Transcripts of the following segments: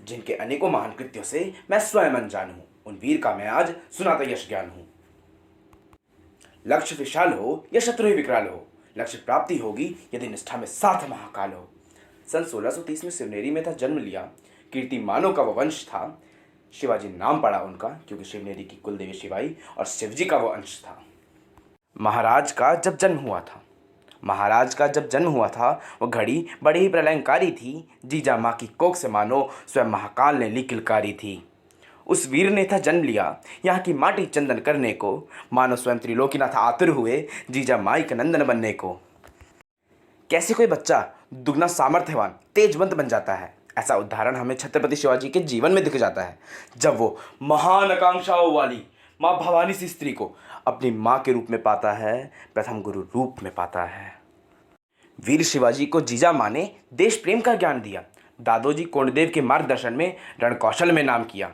जिनके अनेकों महान कृत्यों से मैं स्वयं अनजान हूँ, उन वीर का मैं आज सुनाता यश ज्ञान हूँ। लक्ष्य विशाल हो या शत्रु ही विकराल हो, लक्ष्य प्राप्ति होगी यदि निष्ठा में साथ महाकाल हो। सन 1630 में शिवनेरी में था जन्म लिया, कीर्तिमानों का वो वंश था। शिवाजी नाम पड़ा उनका क्योंकि शिवनेरी की कुलदेवी शिवाई और शिवजी का वो अंश था। महाराज का जब जन्म हुआ था वो घड़ी बड़ी ही प्रलयंकारी थी। जीजा माँ की कोख से मानो स्वयं महाकाल ने ली किलकारी थी। उस वीर ने था जन्म लिया यहाँ की माटी चंदन करने को, मानो स्वयं त्रिलोकीनाथ आतुर हुए जीजा माई का नंदन बनने को। कैसे कोई बच्चा दुगना सामर्थ्यवान तेजवंत बन जाता है, ऐसा उदाहरण हमें छत्रपति शिवाजी के जीवन में दिख जाता है, जब वो महान आकांक्षाओं वाली माँ भवानी सी स्त्री को अपनी माँ के रूप में पाता है, प्रथम गुरु रूप में पाता है। वीर शिवाजी को जीजा माँ ने देश प्रेम का ज्ञान दिया, दादोजी कोंडदेव के मार्गदर्शन में रणकौशल में नाम किया।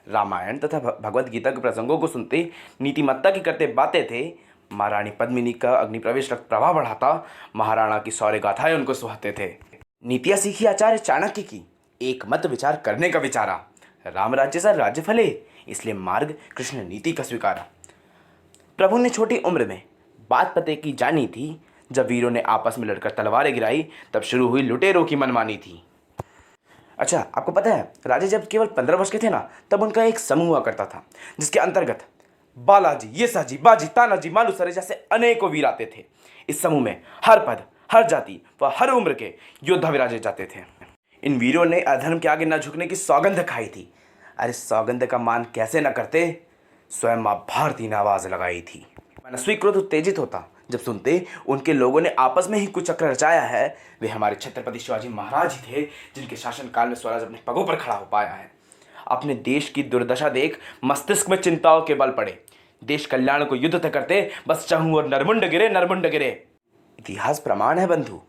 रामायण तथा भगवत गीता के प्रसंगों को सुनते नीतिमत्ता की करते बातें थे। महारानी पद्मिनी का अग्निप्रवेश रक्त प्रवाह बढ़ाता, महाराणा की शौर्य गाथाएं उनको सुहाते थे। नीतियाँ सीखी आचार्य चाणक्य की, एक मत विचार करने का विचारा। राम राज्य सा राज्य फले, इसलिए मार्ग कृष्ण नीति का स्वीकारा। प्रभु ने छोटी उम्र में बात पते की जानी थी, जब वीरों ने आपस में लड़कर तलवारें गिराई तब शुरू हुई लुटेरों की मनमानी थी। अच्छा, आपको पता है राजे जब केवल 15 वर्ष के थे ना, तब उनका एक समूह हुआ करता था, जिसके अंतर्गत बालाजी, येसाजी, बाजी, तानाजी, मालूसरे जैसे अनेकों वीर आते थे। इस समूह में हर पद, हर जाति व हर उम्र के योद्धा विराजे जाते थे। इन वीरों ने अधर्म के आगे न झुकने की सौगंध खाई थी। अरे सौगंध का मान कैसे न करते, स्वयं माँ भारती ने आवाज लगाई थी। मनस्वी क्रोध उत्तेजित होता जब सुनते उनके लोगों ने आपस में ही कुछ चक्र रचाया है। वे हमारे छत्रपति शिवाजी महाराज ही थे, जिनके शासनकाल में स्वराज अपने पगों पर खड़ा हो पाया है। अपने देश की दुर्दशा देख मस्तिष्क में चिंताओं के बल पड़े, देश कल्याण को युद्ध तक करते बस चाहूं और नरमुंड गिरे। इतिहास प्रमाण है बंधु,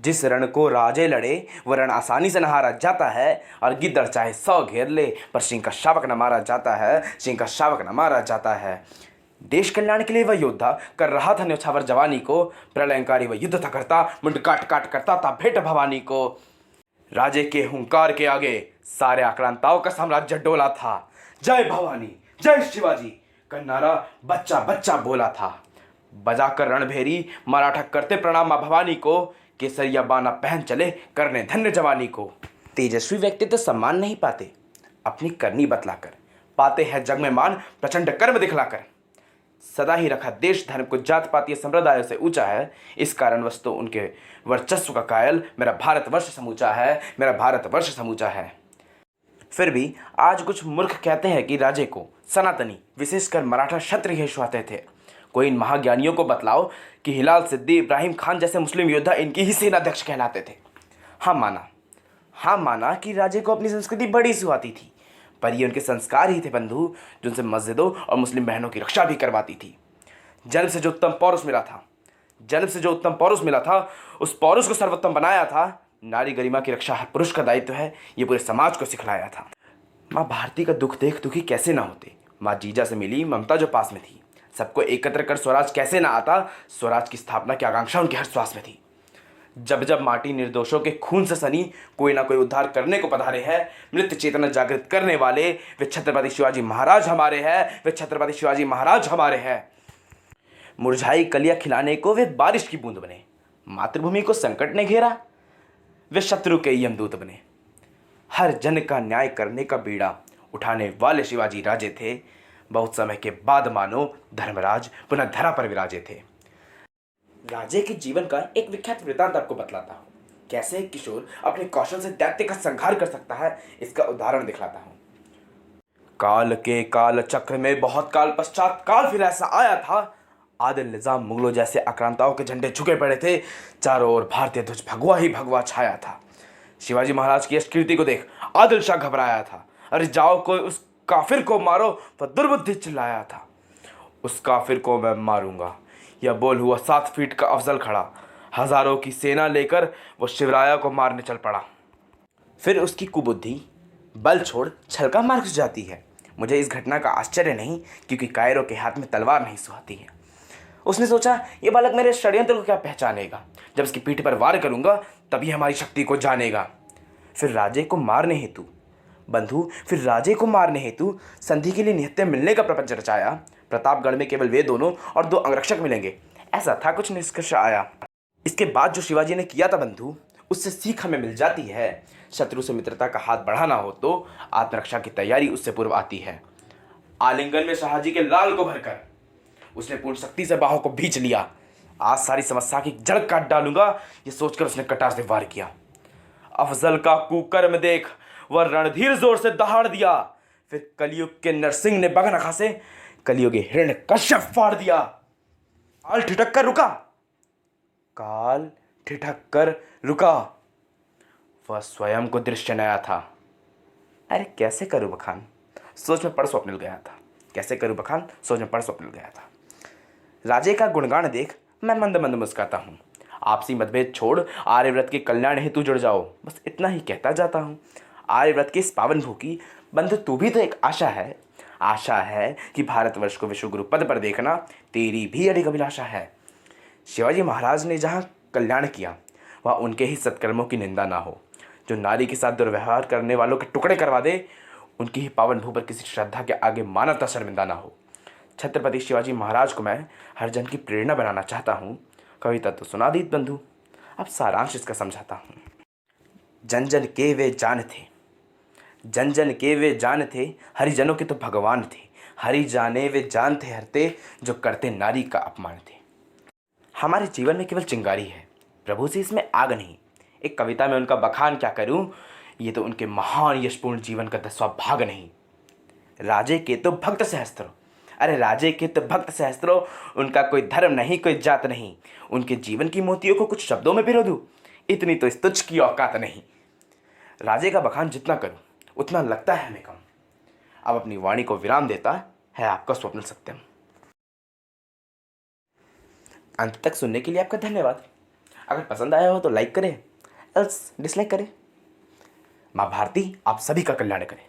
जिस रण को राजे लड़े वह रण आसानी से न हारा जाता है, और गिद्दड़ चाहे 100 घेर ले पर सिंह का शावक न मारा जाता है। देश कल्याण के लिए वह योद्धा कर रहा था न्यौछावर जवानी को, प्रलयंकारी वह युद्ध था करता, मुंड काट काट करता था भेंट भवानी को। राजे के हुंकार के आगे सारे आक्रांताओं का साम्राज्य डोला था। जय भवानी, जय शिवाजी का नारा बच्चा बच्चा बोला था। बजाकर रणभेरी मराठा करते प्रणाम मां भवानी को, केसरिया बाना पहन चले करने धन्य जवानी को। तेजस्वी व्यक्ति तो सम्मान नहीं पाते अपनी करनी बतलाकर, पाते हैं जग में मान प्रचंड कर्म दिखलाकर। सदा ही रखा देश धर्म को जात पातीय संप्रदायों से ऊंचा है, इस कारणवश तो उनके वर्चस्व का कायल मेरा भारतवर्ष समूचा है। फिर भी आज कुछ मूर्ख कहते हैं कि राजे को सनातनी विशेषकर मराठा क्षत्रिय सुहाते थे। कोई इन महाज्ञानियों को बतलाओ कि हिलाल सिद्दी इब्राहिम खान जैसे मुस्लिम योद्धा इनकी ही सेनाध्यक्ष कहलाते थे। हाँ माना कि राजे को अपनी संस्कृति बड़ी सुहाती थी, पर ये उनके संस्कार ही थे बंधु, जिनसे मस्जिदों और मुस्लिम बहनों की रक्षा भी करवाती थी। जन्म से जो उत्तम पौरुष मिला था उस पौरुष को सर्वोत्तम बनाया था। नारी गरिमा की रक्षा हर पुरुष का दायित्व है, ये पूरे समाज को सिखलाया था। माँ भारती का दुख देख दुखी कैसे ना होते। माँ जीजा से मिली ममता जो पास में थी, सबको एकत्र कर स्वराज कैसे ना आता। स्वराज की स्थापना की आकांक्षा उनके हर श्वास में थी। जब जब माटी निर्दोषों के खून से सनी, कोई ना कोई उद्धार करने को पधारे हैं। मृत्यु चेतना जागृत करने वाले वे छत्रपति शिवाजी महाराज हमारे हैं। मुरझाई कलियां खिलाने को वे बारिश की बूंद बने, मातृभूमि को संकट ने घेरा वे शत्रु के यमदूत बने। हर जन का न्याय करने का बीड़ा उठाने वाले शिवाजी राजे थे। बहुत समय के बाद मानो धर्मराज पुनः धरा पर विराजे थे। राजे के जीवन का एक विख्यात वृतांत आपको बतलाता हूँ। कैसे एक किशोर अपने कौशल से दैत्य का संहार कर सकता है, इसका उदाहरण दिखलाता हूँ। काल के काल चक्र में बहुत काल पश्चात काल फिर ऐसा आया था, आदिल निजाम मुगलों जैसे आक्रांताओं के झंडे झुके पड़े थे। चारों ओर भारतीय ध्वज भगवा ही भगवा छाया था। शिवाजी महाराज की यश कीर्ति को देख आदिल शाह घबराया था। अरे जाओ कोई उस काफिर को मारो, वह दुर्बुद्धि चिल्लाया था। उस काफिर को मैं मारूंगा, यह बोल हुआ 7 फीट का अफजल खड़ा। हजारों की सेना लेकर वो शिवराया को मारने चल पड़ा। फिर उसकी कुबुद्धि बल छोड़ छल का मार्ग जाती है। मुझे इस घटना का आश्चर्य नहीं, क्योंकि कायरों के हाथ में तलवार नहीं सुहाती है। उसने सोचा ये बालक मेरे षड्यंत्र को क्या पहचानेगा, जब इसकी पीठ पर वार करूंगा तभी हमारी शक्ति को जानेगा। फिर राजे को मारने हेतु संधि के लिए निहत्थे मिलने का प्रपंच रचाया। प्रतापगढ़ में केवल वे दोनों और 2 अंगरक्षक मिलेंगे, ऐसा था कुछ निष्कर्ष आया। इसके बाद जो शिवाजी ने किया था बंधु, उससे सीख हमें मिल जाती है। शत्रु से मित्रता का हाथ बढ़ाना हो तो आत्मरक्षा की तैयारी उससे पूर्व आती है। आलिंगन में शाहजी के लाल को भरकर उसने पूर्ण शक्ति से बाहों को भींच लिया। आज सारी समस्या की जड़ काट डालूंगा, ये सोचकर उसने कटार से वार किया। अफजल का कुकर्म देख वह रणधीर जोर से दहाड़ दिया। फिर कलयुग के नरसिंह ने बगनखा से कलयुगी हिरण्यकश्यप फाड़ दिया। काल ठिठक कर रुका। वह स्वयं को दृश्य नया था। अरे कैसे करूं बखान, सोच में पड़ स्वप्निल गया था। राजे का गुणगान देख मैं मंद मंद मुस्काता हूँ। आपसी मतभेद छोड़ आर्यव्रत के कल्याण हेतु जुड़ जाओ, बस इतना ही कहता जाता हूँ। आर्यव्रत के इस पावन भूखी बंधु तू भी तो एक आशा है कि भारतवर्ष को विश्व गुरु पद पर देखना तेरी भी अडिग अभिलाषा है। शिवाजी महाराज ने जहाँ कल्याण किया वह उनके ही सत्कर्मों की निंदा ना हो। जो नारी के साथ दुर्व्यवहार करने वालों के टुकड़े करवा दे, उनकी ही पावन भू पर किसी श्रद्धा के आगे मानवता शर्मिंदा ना हो। छत्रपति शिवाजी महाराज को मैं हर जन की प्रेरणा बनाना चाहता हूँ। कविता तो सुना दी बंधु, अब सारांश इसका समझाता हूँ। जन जन के वे जान थे, हरिजनों के तो भगवान थे। हरि जाने वे जान थे हरते, जो करते नारी का अपमान थे। हमारे जीवन में केवल चिंगारी है, प्रभु से इसमें आग नहीं। एक कविता में उनका बखान क्या करूं, ये तो उनके महान यशपूर्ण जीवन का 10वां भाग नहीं। राजे के तो भक्त सहस्त्रों, उनका कोई धर्म नहीं, कोई जात नहीं। उनके जीवन की मोतियों को कुछ शब्दों में पिरो दूं, इतनी तो इस तुच्छ की औकात नहीं। राजे का बखान जितना करूं उतना लगता है हमें कम। अब अपनी वाणी को विराम देता है आपका स्वप्निल सत्यम। अंत तक सुनने के लिए आपका धन्यवाद। अगर पसंद आया हो तो लाइक करें, एल्स डिसलाइक करें। माँ भारती आप सभी का कल्याण करें।